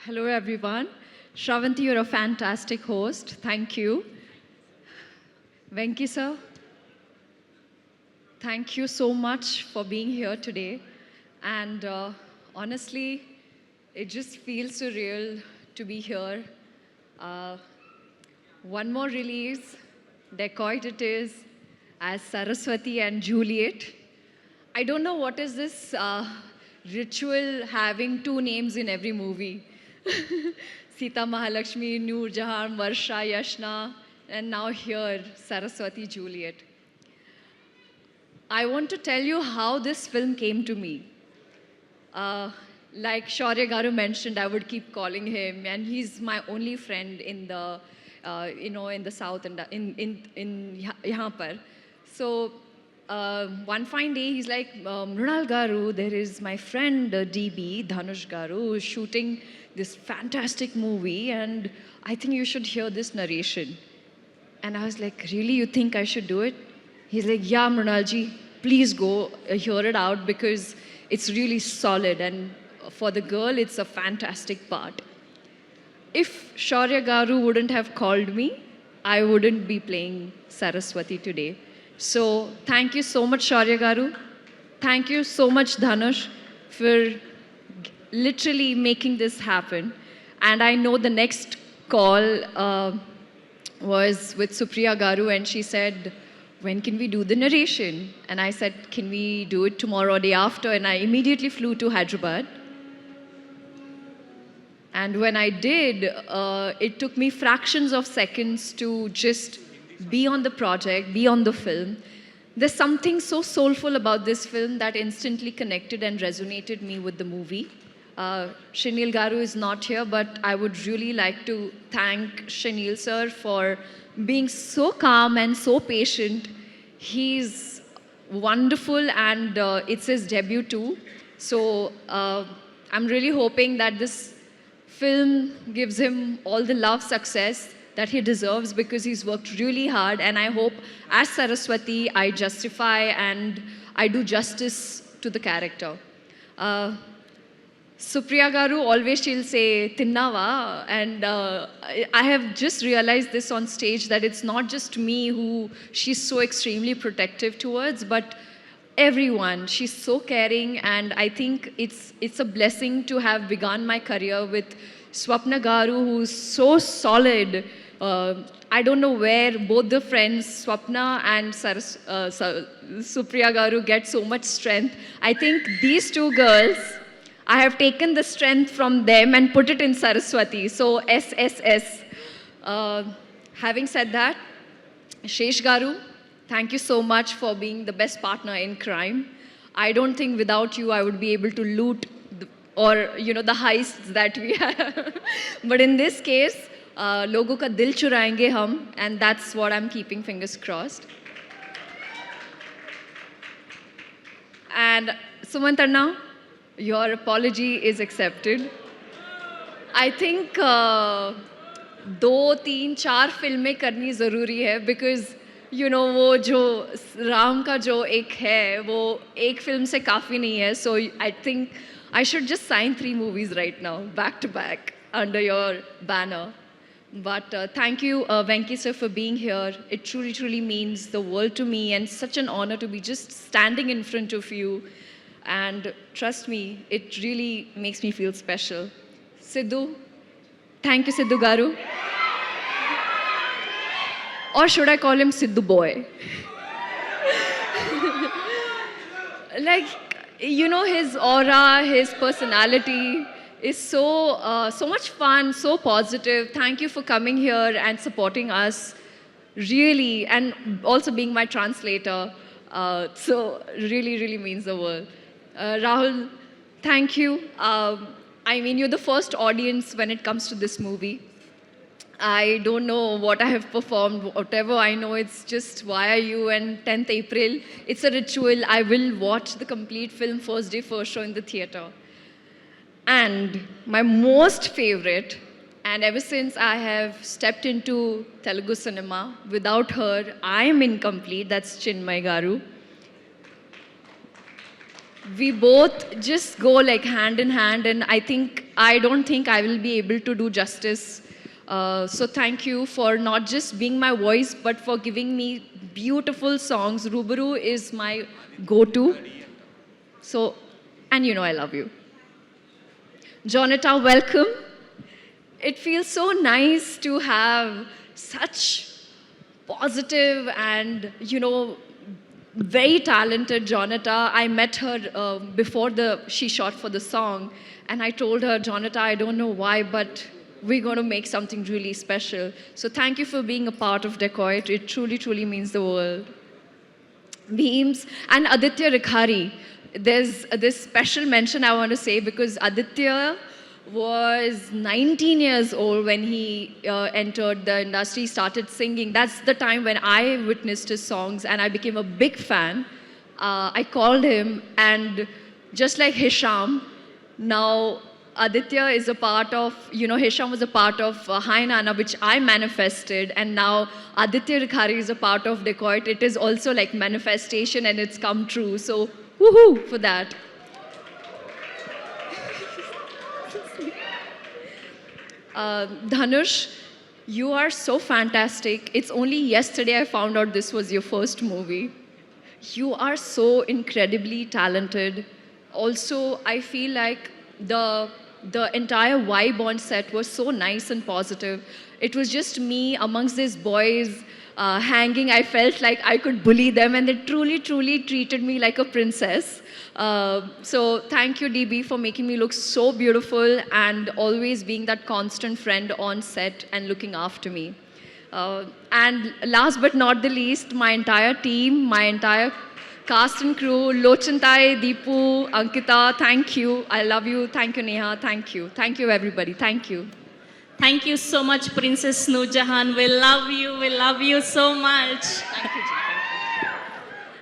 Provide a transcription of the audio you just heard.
Hello, everyone. Shravanti, you're a fantastic host. Thank you. Venki, sir, thank you so much for being here today. And honestly, it just feels surreal to be here. Uh, One more release, Dacoit it is, as Saraswati and Juliet. I don't know what is this ritual having two names in every movie. Sita Mahalakshmi, Noor Jahan, Varsha, Yashna, and now here, Saraswati Juliet. I want to tell you how this film came to me. Uh, like Shaurya Garu mentioned, I would keep calling him, and he's my only friend in the, in the south and in यहाँ पर. So one fine day, he's like, Mrunal Garu, there is my friend DB Dhanush Garu who's shooting this fantastic movie, and I think you should hear this narration. And I was like, really, you think I should do it? He's like, yeah, Mrunalji, please go hear it out because it's really solid. And for the girl, it's a fantastic part. If Shaurya Garu wouldn't have called me, I wouldn't be playing Saraswati today. So thank you so much, Shaurya Garu. Thank you so much, Dhanush, for literally making this happen. And I know the next call was with Supriya Garu, and she said, when can we do the narration? And I said, can we do it tomorrow or day after? And I immediately flew to Hyderabad. And when I did, it took me fractions of seconds to just be on the project, be on the film. There's something so soulful about this film that instantly connected and resonated me with the movie. Shinil Garu is not here, but I would really like to thank Shinil sir for being so calm and so patient. He's wonderful, and it's his debut too. So I'm really hoping that this film gives him all the love, success that he deserves because he's worked really hard. And I hope as Saraswati, I justify and I do justice to the character. Supriya Garu, always she'll say, Tinnava, and I have just realized this on stage that it's not just me who she's so extremely protective towards, but everyone. She's so caring, and I think it's a blessing to have begun my career with Swapna Garu, who's so solid. I don't know where both the friends, Swapna and Supriya Garu, get so much strength. I think these two girls, I have taken the strength from them and put it in Saraswati. So SSS. Having said that, Shesh Garu, thank you so much for being the best partner in crime. I don't think without you I would be able to loot the heists that we have. But in this case, logo ka dil churayenge hum, and that's what I'm keeping fingers crossed. And Sumantarna, your apology is accepted. I think 2, 3, 4 फिल्में करनी ज़रूरी है because वो जो राम का जो एक है वो एक फिल्म से काफ़ी नहीं है. So I think I should just sign 3 movies right now, back to back, under your banner. But thank you, Venki sir, for being here. It truly, truly means the world to me, and such an honor to be just standing in front of you. And trust me, it really makes me feel special. Sidhu, thank you, Sidhu Garu. Or should I call him Sidhu Boy? His aura, his personality is so much fun, so positive. Thank you for coming here and supporting us, really, and also being my translator. So really, really means the world. Rahul, thank you. You're the first audience when it comes to this movie. I don't know what I have performed. Whatever I know, it's just Why Are You and 10th April. It's a ritual. I will watch the complete film first day, first show in the theater. And my most favorite, and ever since I have stepped into Telugu cinema, without her, I am incomplete. That's Chinmay Garu. We both just go like hand in hand, and I think I don't think I will be able to do justice. So thank you for not just being my voice, but for giving me beautiful songs. Rubaru is my go-to. So, and you know I love you. Jonata, welcome. It feels so nice to have such positive and, very talented Jonata. I met her before she shot for the song, and I told her, Jonata, I don't know why, but we're going to make something really special. So thank you for being a part of Dacoit. It truly, truly means the world. Beams and Aditya Rikhari. There's this special mention I want to say because Aditya was 19 years old when he entered the industry, started singing. That's the time when I witnessed his songs and I became a big fan. I called him, and just like Hisham, now Aditya is a part of, Hisham was a part of Hai Nana, which I manifested, and now Aditya Rikhari is a part of Dacoit. It is also like manifestation and it's come true. So, woohoo for that. Dhanush, you are so fantastic. It's only yesterday I found out this was your first movie. You are so incredibly talented. Also, I feel like the entire vibe on set was so nice and positive. It was just me amongst these boys hanging. I felt like I could bully them, and they truly, truly treated me like a princess. So thank you, DB, for making me look so beautiful and always being that constant friend on set and looking after me. And last but not the least, my entire team, my entire cast and crew, Lochantai, Deepu, Ankita, thank you. I love you. Thank you, Neha. Thank you. Thank you, everybody. Thank you. Thank you so much, Princess Noor Jahan. We love you. We love you so much. Thank you, Ji.